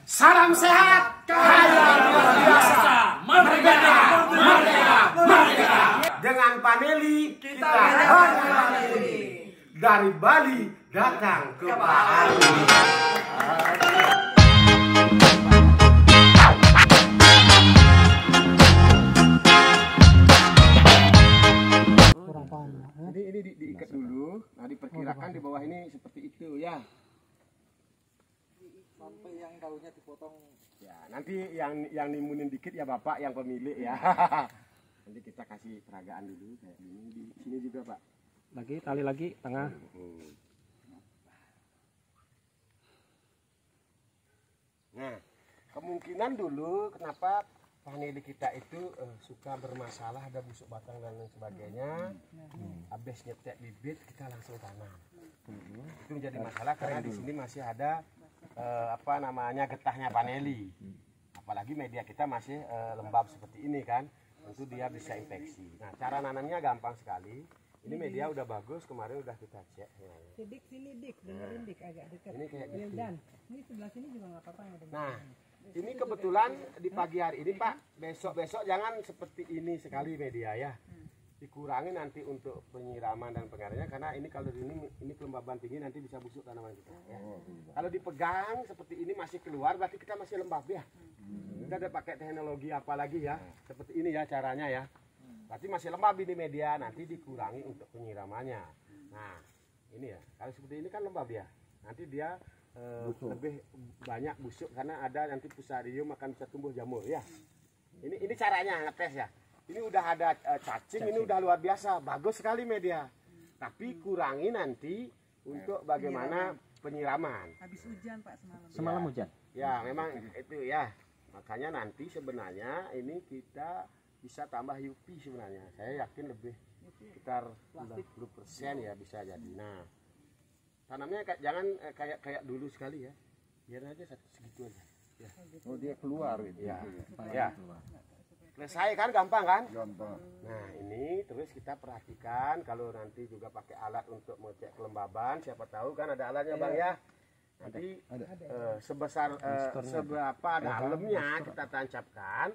Salam sehat, kaya luar biasa, merdeka, merdeka, merdeka. Dengan Paneli kita hanya Paneli. Dari Bali datang ke Bali. Ini diikat dulu, nah diperkirakan di bawah ini seperti itu ya. Sampai yang daunnya dipotong. Ya, nanti yang nimunin dikit ya Bapak yang pemilik ya. Nanti kita kasih peragaan dulu kayak ini di sini juga Pak. Lagi tali lagi tengah. Nah, kemungkinan dulu kenapa Paneli kita itu suka bermasalah, ada busuk batang dan lain sebagainya. Habis nyetek bibit kita langsung tanam. Itu menjadi masalah karena di sini masih ada getahnya Paneli. Apalagi media kita masih lembab seperti ini kan, tentu dia bisa infeksi. Nah, cara nanamnya gampang sekali. Ini media udah bagus, kemarin udah kita cek. Dik sini dik, dengerin dik agak dekat. Ini kayak gitu. Dan ini sebelah sini juga nggak apa-apa ya. Nah, ini kebetulan di pagi hari ini Pak, besok jangan seperti ini sekali media ya. Dikurangi nanti untuk penyiraman dan pengairannya karena ini kalau ini kelembaban tinggi nanti bisa busuk tanaman kita ya. Kalau dipegang seperti ini masih keluar berarti kita masih lembab ya. Kita ada pakai teknologi apa lagi ya, seperti ini ya caranya ya. Berarti masih lembab ini media, nanti dikurangi untuk penyiramannya. Nah ini ya, kalau seperti ini kan lembab ya, nanti dia lebih banyak busuk karena ada nanti fusarium akan bisa tumbuh jamur ya. Ini caranya ngetes ya. Ini udah ada cacing, ini udah luar biasa, bagus sekali media. Tapi kurangi nanti untuk bagaimana penyiraman. Habis hujan Pak semalam. Semalam hujan. Ya, memang itu ya. Makanya nanti sebenarnya ini kita bisa tambah UP sebenarnya. Saya yakin lebih sekitar 90% ya bisa jadi. Nah, tanamnya jangan kayak dulu sekali ya. Biar aja segitu aja. Ya. Oh dia keluar gitu. Ya. Ya. Selesai kan, gampang kan? Gampang. Nah ini terus kita perhatikan kalau nanti juga pakai alat untuk mengecek kelembaban, siapa tahu kan ada alatnya Bang ya. Nanti seberapa dalamnya kita tancapkan,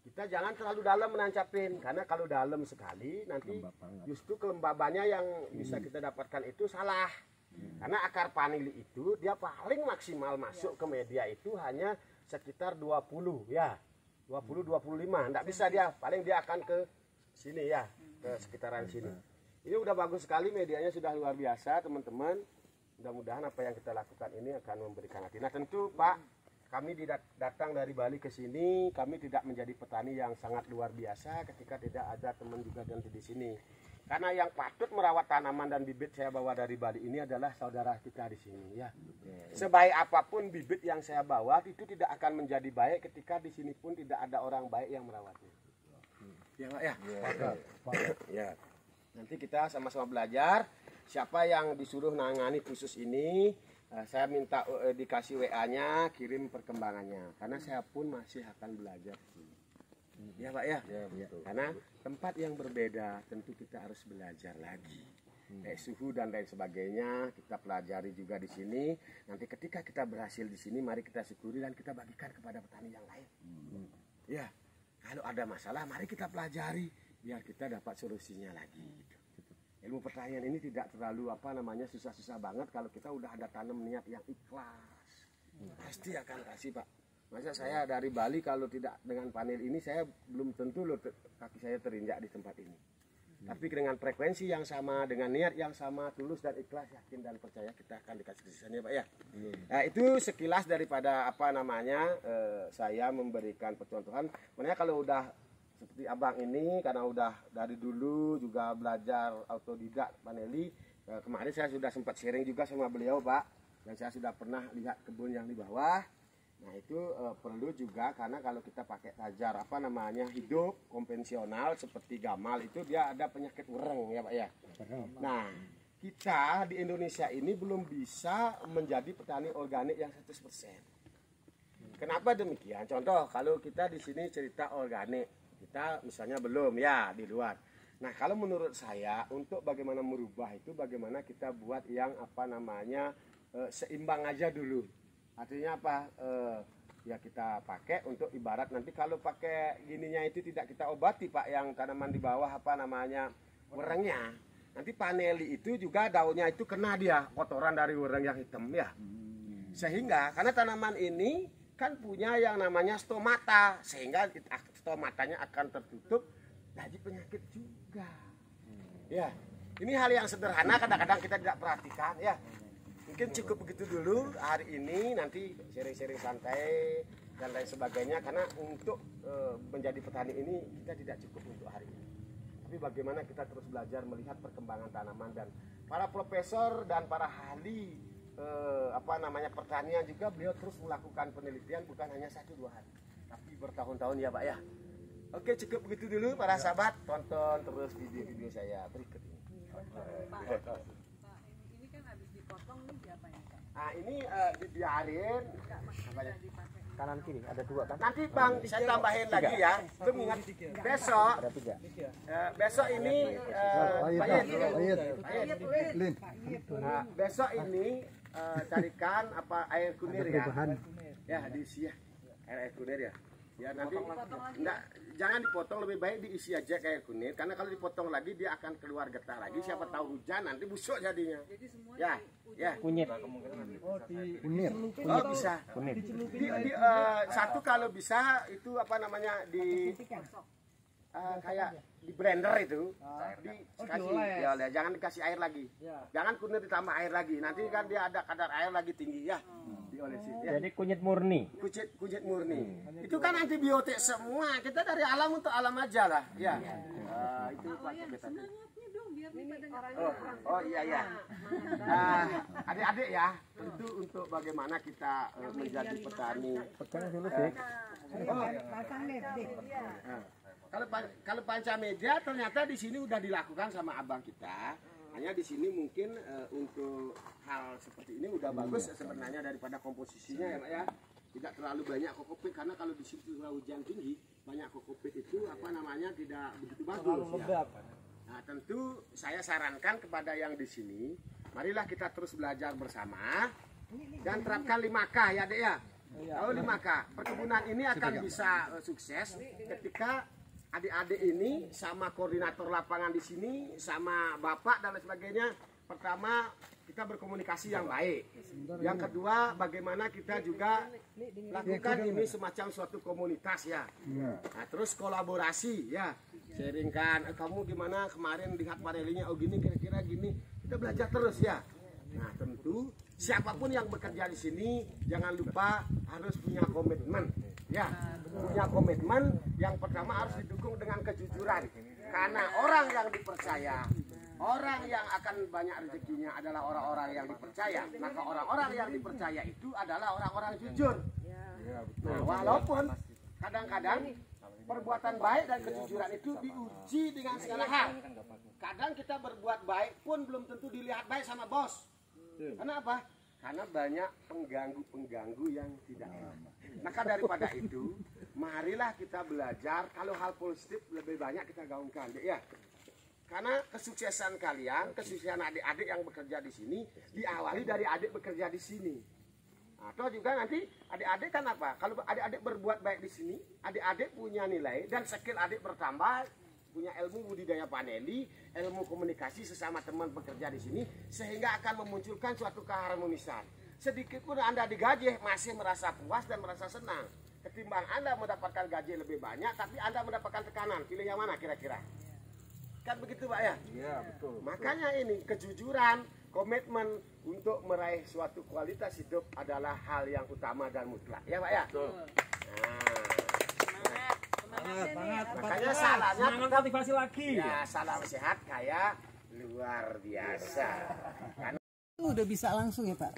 kita jangan terlalu dalam menancapin karena kalau dalam sekali nanti justru kelembabannya yang bisa kita dapatkan itu salah. Karena akar Paneli itu dia paling maksimal masuk ke media itu hanya sekitar 20 ya. 20-25, enggak bisa dia, paling dia akan ke sini ya, ke sekitaran sini. Ini udah bagus sekali, medianya sudah luar biasa teman-teman. Mudah-mudahan apa yang kita lakukan ini akan memberikan hati. Nah tentu Pak, kami datang dari Bali ke sini, kami tidak menjadi petani yang sangat luar biasa ketika tidak ada teman juga nanti di sini. Karena yang patut merawat tanaman dan bibit saya bawa dari Bali ini adalah saudara kita di sini ya. Sebaik apapun bibit yang saya bawa itu tidak akan menjadi baik ketika di sini pun tidak ada orang baik yang merawatnya. Ya Pak ya. Ya. Nanti kita sama-sama belajar. Siapa yang disuruh nangani khusus ini, saya minta dikasih WA-nya, kirim perkembangannya. Karena saya pun masih akan belajar di sini. Ya Pak ya, karena tempat yang berbeda tentu kita harus belajar lagi. Suhu dan lain sebagainya kita pelajari juga di sini. Nanti ketika kita berhasil di sini, mari kita syukuri dan kita bagikan kepada petani yang lain. Ya, kalau ada masalah, mari kita pelajari biar kita dapat solusinya lagi. Gitu. Ilmu pertanian ini tidak terlalu susah-susah banget kalau kita udah ada tanam niat yang ikhlas. Pasti akan kasih Pak. Masa saya dari Bali kalau tidak dengan panel ini saya belum tentu kaki saya terinjak di tempat ini. Tapi dengan frekuensi yang sama, dengan niat yang sama, tulus dan ikhlas, yakin dan percaya kita akan dikasih kesuksesannya Pak ya. Nah itu sekilas daripada saya memberikan percontohan. Makanya kalau udah seperti abang ini karena udah dari dulu juga belajar autodidak Paneli. Kemarin saya sudah sempat sharing juga sama beliau Pak. Dan saya sudah pernah lihat kebun yang di bawah. Nah itu perlu juga karena kalau kita pakai tajar hidup konvensional seperti gamal itu dia ada penyakit wereng ya Pak ya. Nah kita di Indonesia ini belum bisa menjadi petani organik yang 100%. Kenapa demikian? Contoh kalau kita di sini cerita organik, kita misalnya belum ya di luar. Nah kalau menurut saya untuk bagaimana merubah itu bagaimana kita buat yang seimbang aja dulu. Artinya apa? Ya kita pakai untuk ibarat nanti kalau pakai gininya itu tidak kita obati Pak, yang tanaman di bawah apa namanya werengnya. Nanti paneli itu juga daunnya itu kena dia kotoran dari wereng yang hitam ya. Sehingga karena tanaman ini kan punya yang namanya stomata, sehingga stomatanya akan tertutup jadi penyakit juga. Ya, ini hal yang sederhana kadang-kadang kita tidak perhatikan ya. Mungkin cukup begitu dulu hari ini, nanti sharing-sharing santai dan lain sebagainya, karena untuk menjadi petani ini kita tidak cukup untuk hari ini. Tapi bagaimana kita terus belajar melihat perkembangan tanaman, dan para profesor dan para ahli pertanian juga beliau terus melakukan penelitian bukan hanya 1-2 hari, tapi bertahun-tahun ya Pak ya. Oke, cukup begitu dulu para sahabat, tonton terus video-video saya berikut ini. Ini kan habis dipotong nih diapain Pak? Nah ini dibiarin Kanan kiri ada 2 kan? nanti Bang saya tambahin lagi ya. Itu ingat besok Ada 3. besok ini Pak Yed. Nah, besok ini carikan apa air kunir ya. Ya diisi ya. Air kunir ya. Ya nanti enggak, jangan dipotong, lebih baik diisi aja air kunir, karena kalau dipotong lagi dia akan keluar getah lagi, siapa tahu hujan nanti busuk jadinya. Ya, ya. Kunyit. Oh bisa. Satu kalau bisa itu apa namanya kayak di blender itu dikasih ya, jangan dikasih air lagi, jangan kunir ditambah air lagi, nanti kan dia ada kadar air lagi tinggi ya, diolesin ya. Jadi kunyit murni. Kunyit murni itu kan antibiotik semua, kita dari alam untuk alam aja lah ya. Itu pakai kita. Oh iya. Adik-adik ya, itu untuk bagaimana kita menjadi petani. Pegang dulu Dik. Pasang nih, Dik. Kalau pancamedia ternyata di sini udah dilakukan sama abang kita. Hanya di sini mungkin untuk hal seperti ini udah bagus sebenarnya daripada komposisinya ya Pak ya. Tidak terlalu banyak kokopit, karena kalau di situ hujan tinggi banyak kokopit itu apa namanya tidak begitu bagus. Ya. Nah tentu saya sarankan kepada yang di sini, marilah kita terus belajar bersama dan terapkan 5K ya Dek ya. Tahu 5K. Perkebunan ini akan bisa sukses ketika adik-adik ini sama koordinator lapangan di sini sama bapak dan lain sebagainya. Pertama kita berkomunikasi yang baik. Yang kedua bagaimana kita juga lakukan ini semacam suatu komunitas ya. Nah, terus kolaborasi ya. Sharingkan kamu gimana kemarin lihat panelinya, oh gini kira-kira gini. Kita belajar terus ya. Nah tentu siapapun yang bekerja di sini jangan lupa harus punya komitmen ya, punya komitmen. Yang pertama harus didukung dengan kejujuran, karena orang yang dipercaya, orang yang akan banyak rezekinya adalah orang-orang yang dipercaya. Maka orang-orang yang dipercaya itu adalah orang-orang jujur. Nah, walaupun kadang-kadang perbuatan baik dan kejujuran itu diuji dengan segala hal. Kadang kita berbuat baik pun belum tentu dilihat baik sama bos. Kenapa? Karena banyak pengganggu yang tidak enak. Maka daripada itu, marilah kita belajar kalau hal positif lebih banyak kita gaungkan, ya. Karena kesuksesan kalian, kesuksesan adik-adik yang bekerja di sini diawali dari adik bekerja di sini. Atau juga nanti adik-adik kan apa? Kalau adik-adik berbuat baik di sini, adik-adik punya nilai dan skill adik bertambah, punya ilmu budidaya paneli, ilmu komunikasi sesama teman bekerja di sini, sehingga akan memunculkan suatu keharmonisan. Sedikit pun Anda digaji masih merasa puas dan merasa senang. Ketimbang Anda mendapatkan gaji lebih banyak, tapi Anda mendapatkan tekanan. Pilih yang mana kira-kira? Kan begitu Pak ya? Iya betul. Makanya ini kejujuran, komitmen untuk meraih suatu kualitas hidup adalah hal yang utama dan mutlak. Ya Pak ya? Betul. Makanya salahnya Semangat motivasi lagi. ya salam sehat kayak luar biasa. Itu udah bisa langsung ya Pak?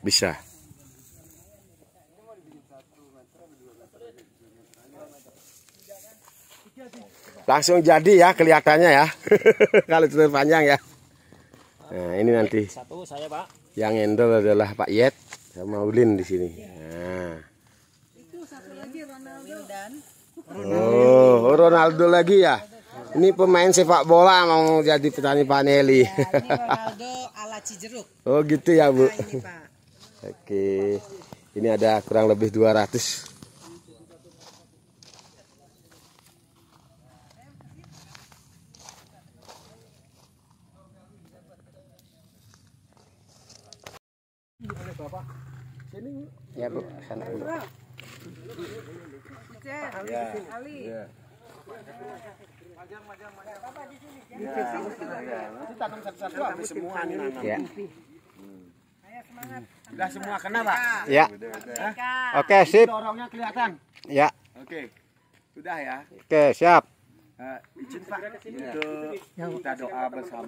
Bisa. Langsung jadi ya kelihatannya ya. Kalau telur panjang ya. Nah, ini nanti Satu saya Pak. yang handle adalah Pak Yed sama Ulin di sini. Nah. Itu satu lagi Ronaldo dan Oh, Ronaldo lagi ya. Ini pemain sepak bola mau jadi petani paneli. ini Ronaldo ala Cijeruk. Oh gitu ya Bu. Nah, ini Pak. Oke. Ini ada kurang lebih 200. Ya Bu, sana dulu. Ali. Nanti tanam satu-satu habis semua nih nanam. Ya. Sudah semua kena, Pak? Ya. Oke, sip. Dorongnya kelihatan. Ya. Oke. Sudah ya. Oke, siap. Izin Pak untuk kita doa bersama.